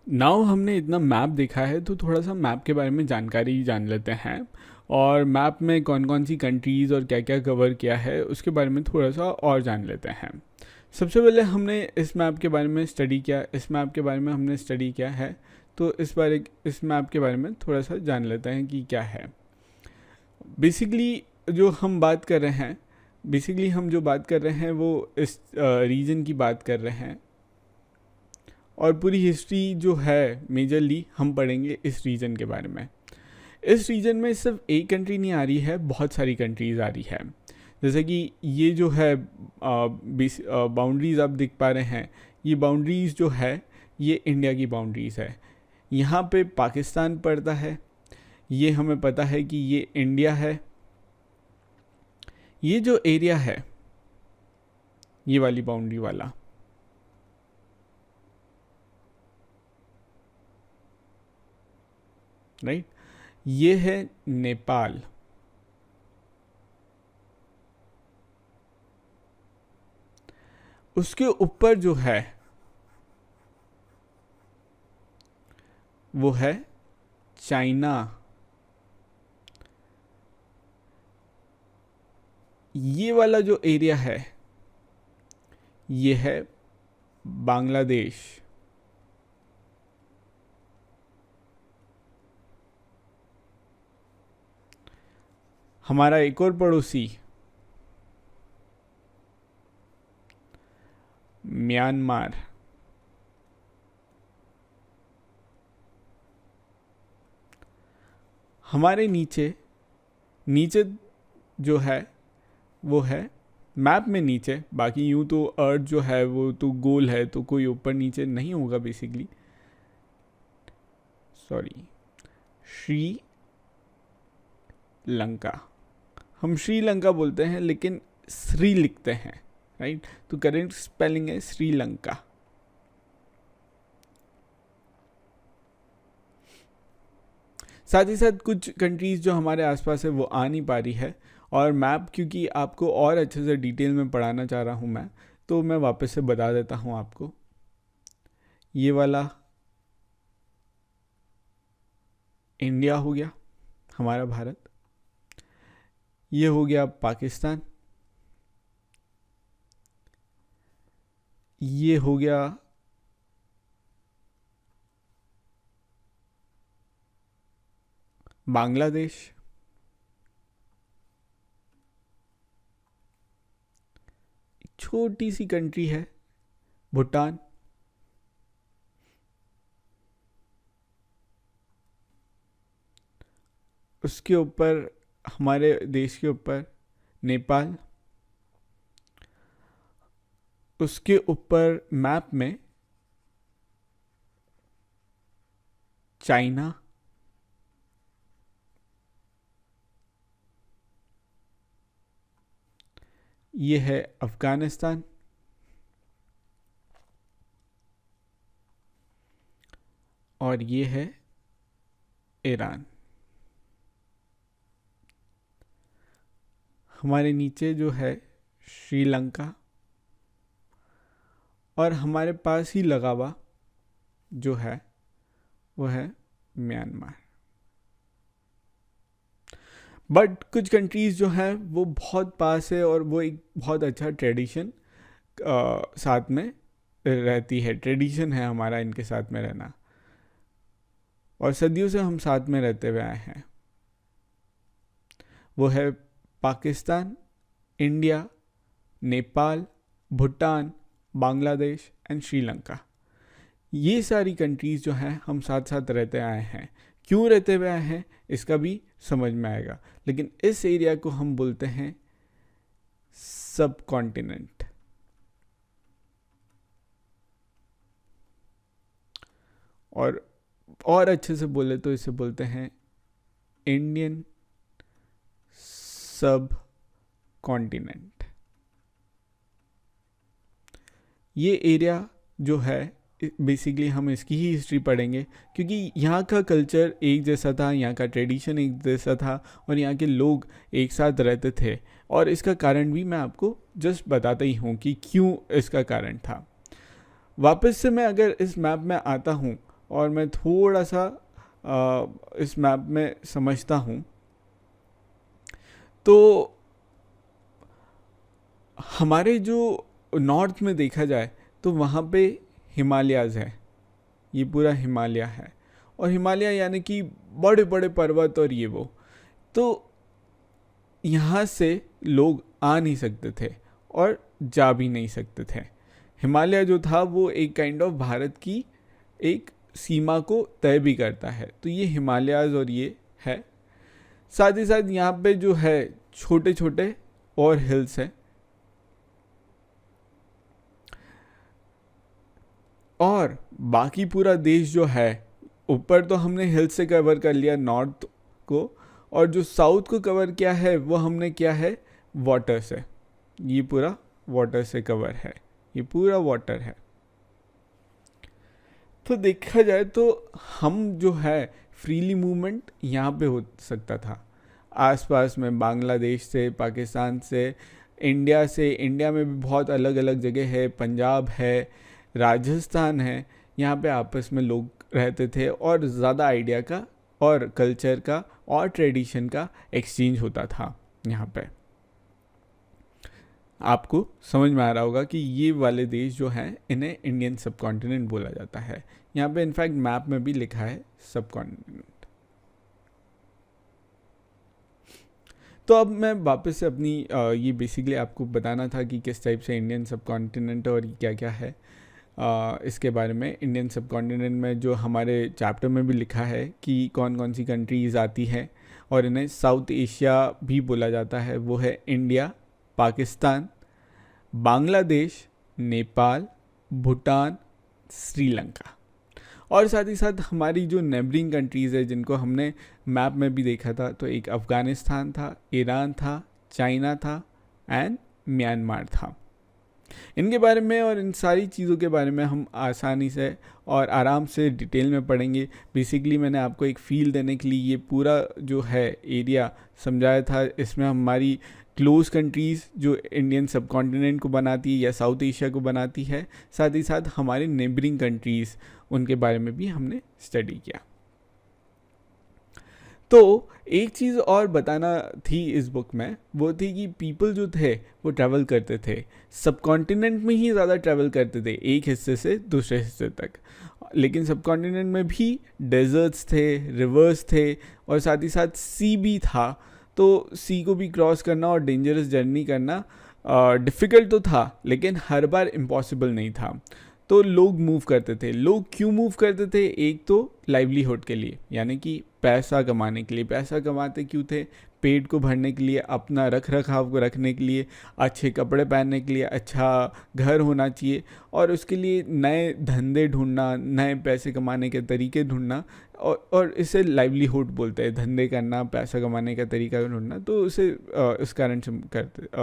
Now हमने इतना map देखा है तो थोड़ा सा मैप के बारे में जानकारी जान लेते हैं। और मैप में कौन कौन सी कंट्रीज़ और क्या क्या कवर किया है उसके बारे में थोड़ा सा और जान लेते हैं। सबसे पहले हमने इस मैप के बारे में स्टडी किया, इस मैप के बारे में हमने स्टडी किया है। तो इस मैप के बारे में थोड़ा सा जान लेते हैं कि क्या है। बेसिकली जो हम बात कर रहे हैं हम जो बात कर रहे हैं वो इस रीजन की बात कर रहे हैं। और पूरी हिस्ट्री जो है मेजरली हम पढ़ेंगे इस रीजन के बारे में। इस रीजन में सिर्फ एक कंट्री नहीं आ रही है, बहुत सारी कंट्रीज़ आ रही है। जैसे कि ये जो है बाउंड्रीज़ आप देख पा रहे हैं, ये बाउंड्रीज़ जो है ये इंडिया की बाउंड्रीज़ है। यहाँ पे पाकिस्तान पड़ता है, ये हमें पता है कि ये इंडिया है। ये जो एरिया है ये वाली बाउंड्री वाला, राइट, ये है नेपाल। उसके ऊपर जो है वो है चाइना। ये वाला जो एरिया है ये है बांग्लादेश। हमारा एक और पड़ोसी म्यांमार। हमारे नीचे नीचे जो है वो है मैप में नीचे, बाकी यूं तो अर्थ जो है वो तो गोल है तो कोई ऊपर नीचे नहीं होगा बेसिकली। सॉरी, श्री लंका। हम श्रीलंका बोलते हैं लेकिन श्री लिखते हैं, राइट। तो करेक्ट स्पेलिंग है श्रीलंका। साथ ही साथ कुछ कंट्रीज़ जो हमारे आसपास है वो आ नहीं पा रही है। और मैप क्योंकि आपको और अच्छे से डिटेल में पढ़ाना चाह रहा हूँ मैं, तो मैं वापस से बता देता हूँ आपको। ये वाला इंडिया हो गया, हमारा भारत। ये हो गया पाकिस्तान। ये हो गया बांग्लादेश। छोटी सी कंट्री है भूटान। उसके ऊपर हमारे देश के ऊपर नेपाल। उसके ऊपर मैप में चाइना। ये है अफगानिस्तान। और ये है ईरान। हमारे नीचे जो है श्रीलंका। और हमारे पास ही लगा हुआ जो है वो है म्यांमार। बट कुछ कंट्रीज़ जो हैं वो बहुत पास है और वो एक बहुत अच्छा ट्रेडिशन साथ में रहती है। ट्रेडिशन है हमारा इनके साथ में रहना, और सदियों से हम साथ में रहते हुए आए हैं। वो है पाकिस्तान, इंडिया, नेपाल, भूटान, बांग्लादेश एंड श्रीलंका। ये सारी कंट्रीज़ जो हैं हम साथ साथ रहते आए हैं। क्यों रहते हुए आए हैं इसका भी समझ में आएगा। लेकिन इस एरिया को हम बोलते हैं सब कॉन्टिनेंट। और अच्छे से बोले तो इसे बोलते हैं इंडियन सब कॉन्टिनेंट। ये एरिया जो है बेसिकली हम इसकी ही हिस्ट्री पढ़ेंगे, क्योंकि यहाँ का कल्चर एक जैसा था, यहाँ का ट्रेडिशन एक जैसा था, और यहाँ के लोग एक साथ रहते थे। और इसका कारण भी मैं आपको जस्ट बताता ही हूँ कि क्यों इसका कारण था। वापस से मैं अगर इस मैप में आता हूँ और मैं थोड़ा सा इस मैप में समझता हूँ, तो हमारे जो नॉर्थ में देखा जाए तो वहाँ पे हिमालयाज़ है, ये पूरा हिमालय है। और हिमालय यानी कि बड़े बड़े पर्वत और ये वो, तो यहाँ से लोग आ नहीं सकते थे और जा भी नहीं सकते थे। हिमालय जो था वो एक काइंड ऑफ भारत की एक सीमा को तय भी करता है, तो ये हिमालयाज़ और ये है। साथ ही साथ यहाँ पे जो है छोटे छोटे और हिल्स हैं, और बाकी पूरा देश जो है, ऊपर तो हमने हिल्स से कवर कर लिया नॉर्थ को, और जो साउथ को कवर किया है वो हमने किया है वाटर से। ये पूरा वाटर से कवर है, ये पूरा वाटर है। तो देखा जाए तो हम जो है फ्रीली मूवमेंट यहाँ पे हो सकता था, आसपास में बांग्लादेश से, पाकिस्तान से, इंडिया से। इंडिया में भी बहुत अलग अलग जगह है, पंजाब है, राजस्थान है, यहाँ पे आपस में लोग रहते थे और ज़्यादा आइडिया का और कल्चर का और ट्रेडिशन का एक्सचेंज होता था यहाँ पे। आपको समझ में आ रहा होगा कि ये वाले देश जो हैं इन्हें इंडियन सब कॉन्टिनेंट बोला जाता है। यहाँ पे इनफैक्ट मैप में भी लिखा है सब कॉन्टिनेंट। तो अब मैं वापस से अपनी ये बेसिकली आपको बताना था कि किस टाइप से इंडियन सब कॉन्टिनेंट और क्या क्या है इसके बारे में। इंडियन सब कॉन्टिनेंट में जो हमारे चैप्टर में भी लिखा है कि कौन कौन सी कंट्रीज़ आती हैं और इन्हें साउथ एशिया भी बोला जाता है। वो है इंडिया, पाकिस्तान, बांग्लादेश, नेपाल, भूटान, श्रीलंका। और साथ ही साथ हमारी जो नेबरिंग कंट्रीज़ है जिनको हमने मैप में भी देखा था, तो एक अफ़गानिस्तान था, ईरान था, चाइना था एंड म्यांमार था। इनके बारे में और इन सारी चीज़ों के बारे में हम आसानी से और आराम से डिटेल में पढ़ेंगे। बेसिकली मैंने आपको एक फ़ील देने के लिए ये पूरा जो है एरिया समझाया था। इसमें हमारी क्लोज कंट्रीज़ जो इंडियन सब कॉन्टिनेंट को बनाती है या साउथ एशिया को बनाती है, साथ ही साथ हमारे नेबरिंग कंट्रीज़, उनके बारे में भी हमने स्टडी किया। तो एक चीज़ और बताना थी इस बुक में, वो थी कि पीपल जो थे वो ट्रैवल करते थे, सब कॉन्टिनेंट में ही ज़्यादा ट्रैवल करते थे, एक हिस्से से दूसरे हिस्से तक। लेकिन सब कॉन्टिनेंट में भी डेजर्ट्स थे, रिवर्स थे और साथ ही साथ सी भी था। तो सी को भी क्रॉस करना और डेंजरस जर्नी करना डिफ़िकल्ट तो था, लेकिन हर बार इम्पॉसिबल नहीं था। तो लोग मूव करते थे। लोग क्यों मूव करते थे? एक तो लाइवलीहुड के लिए, यानी कि पैसा कमाने के लिए। पैसा कमाते क्यों थे? पेट को भरने के लिए, अपना रख रखाव को रखने के लिए, अच्छे कपड़े पहनने के लिए, अच्छा घर होना चाहिए, और उसके लिए नए धंधे ढूंढना, नए पैसे कमाने के तरीके ढूंढना, और इसे लाइवलीहुड बोलते हैं, धंधे करना, पैसा कमाने का तरीका ढूंढना। तो उसे इस कारण से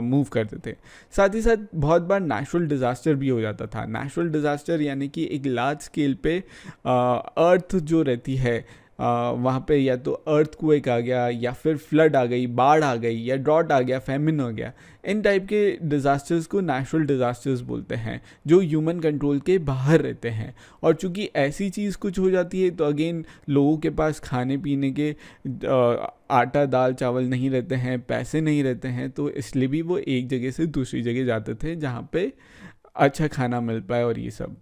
मूव करते थे। साथ ही साथ बहुत बार नेचुरल डिज़ास्टर भी हो जाता था। नेचुरल डिज़ास्टर यानी कि एक लार्ज स्केल पे अर्थ जो रहती है वहाँ पे या तो अर्थक्वेक आ गया, या फिर फ्लड आ गई, बाढ़ आ गई, या ड्रॉट आ गया, फेमिन हो गया। इन टाइप के डिज़ास्टर्स को नेचुरल डिज़ास्टर्स बोलते हैं, जो ह्यूमन कंट्रोल के बाहर रहते हैं। और चूंकि ऐसी चीज़ कुछ हो जाती है तो अगेन लोगों के पास खाने पीने के आटा दाल चावल नहीं रहते हैं, पैसे नहीं रहते हैं, तो इसलिए भी वो एक जगह से दूसरी जगह जाते थे जहाँ पे अच्छा खाना मिल पाए और ये सब।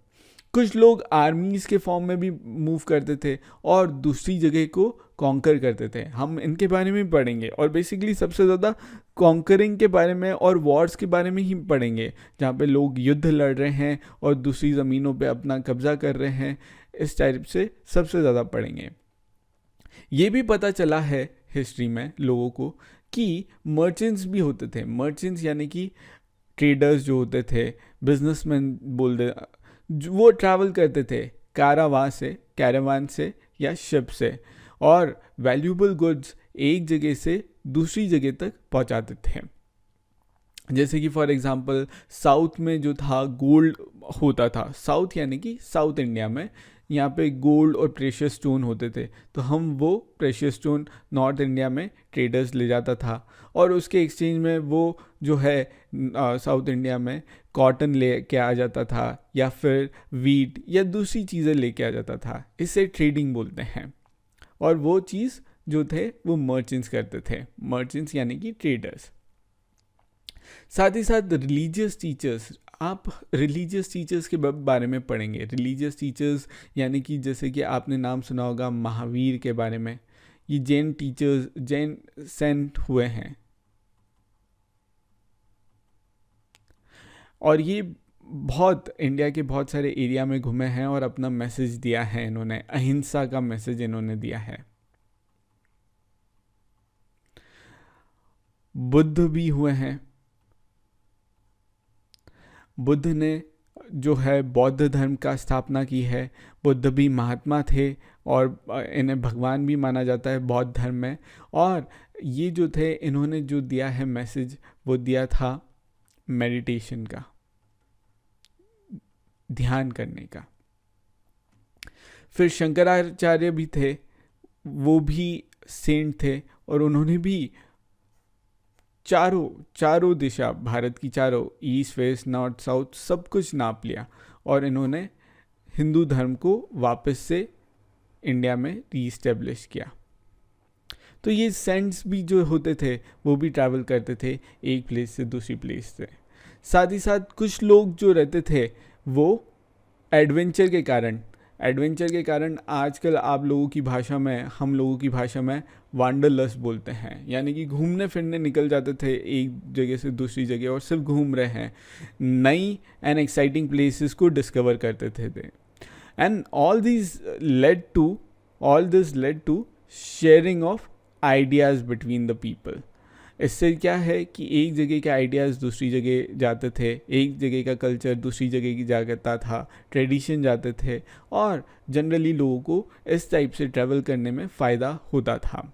कुछ लोग आर्मीज़ के फॉर्म में भी मूव करते थे और दूसरी जगह को कॉन्कर करते थे। हम इनके बारे में पढ़ेंगे, और बेसिकली सबसे ज़्यादा कॉन्करिंग के बारे में और वॉर्स के बारे में ही पढ़ेंगे, जहाँ पे लोग युद्ध लड़ रहे हैं और दूसरी ज़मीनों पे अपना कब्जा कर रहे हैं। इस टाइप से सबसे ज़्यादा पढ़ेंगे। ये भी पता चला है हिस्ट्री में लोगों को कि मर्चेंट्स भी होते थे। मर्चेंट्स यानी कि ट्रेडर्स जो होते थे, बिजनेसमैन बोलते, वो ट्रैवल करते थे कैरावान से या शिप से, और वैल्यूएबल गुड्स एक जगह से दूसरी जगह तक पहुंचाते थे। जैसे कि फॉर एग्जांपल साउथ में जो था गोल्ड होता था, साउथ यानी कि साउथ इंडिया में, यहाँ पे गोल्ड और प्रेशियस स्टोन होते थे, तो हम वो प्रेशियस स्टोन नॉर्थ इंडिया में ट्रेडर्स ले जाता था, और उसके एक्सचेंज में वो जो है साउथ इंडिया में कॉटन लेके आ जाता था या फिर वीट या दूसरी चीज़ें लेके आ जाता था। इसे ट्रेडिंग बोलते हैं। और वो चीज़ जो थे वो मर्चेंट्स करते थे, मर्चेंट्स यानी कि ट्रेडर्स। साथ ही साथ रिलीजियस टीचर्स, आप रिलीजियस टीचर्स के बारे में पढ़ेंगे। रिलीजियस टीचर्स यानी कि जैसे कि आपने नाम सुना होगा महावीर के बारे में, ये जैन टीचर्स, जैन सेंट हुए हैं और ये बहुत इंडिया के बहुत सारे एरिया में घूमे हैं और अपना मैसेज दिया है इन्होंने, अहिंसा का मैसेज इन्होंने दिया है। बुद्ध भी हुए हैं। बुद्ध ने जो है बौद्ध धर्म का स्थापना की है। बुद्ध भी महात्मा थे और इन्हें भगवान भी माना जाता है बौद्ध धर्म में। और ये जो थे, इन्होंने जो दिया है मैसेज, वो दिया था मेडिटेशन का, ध्यान करने का। फिर शंकराचार्य भी थे, वो भी सेंट थे और उन्होंने भी चारों दिशा, भारत की चारों, ईस्ट वेस्ट नॉर्थ साउथ, सब कुछ नाप लिया और इन्होंने हिंदू धर्म को वापस से इंडिया में रीस्टेब्लिश किया। तो ये सेंट्स भी जो होते थे वो भी ट्रैवल करते थे एक प्लेस से दूसरी प्लेस से। साथ ही साथ कुछ लोग जो रहते थे वो एडवेंचर के कारण आजकल आप लोगों की भाषा में, हम लोगों की भाषा में वांडरलस्ट बोलते हैं, यानी कि घूमने फिरने निकल जाते थे एक जगह से दूसरी जगह और सिर्फ घूम रहे हैं, नई एंड एक्साइटिंग प्लेसेस को डिस्कवर करते थे। And all this led to sharing of ideas between the people. इससे क्या है कि एक जगह के आइडियाज़ दूसरी जगह जाते थे, एक जगह का कल्चर दूसरी जगह की जाता था, ट्रेडिशन जाते थे और जनरली लोगों को इस टाइप से ट्रैवल करने में फ़ायदा होता था।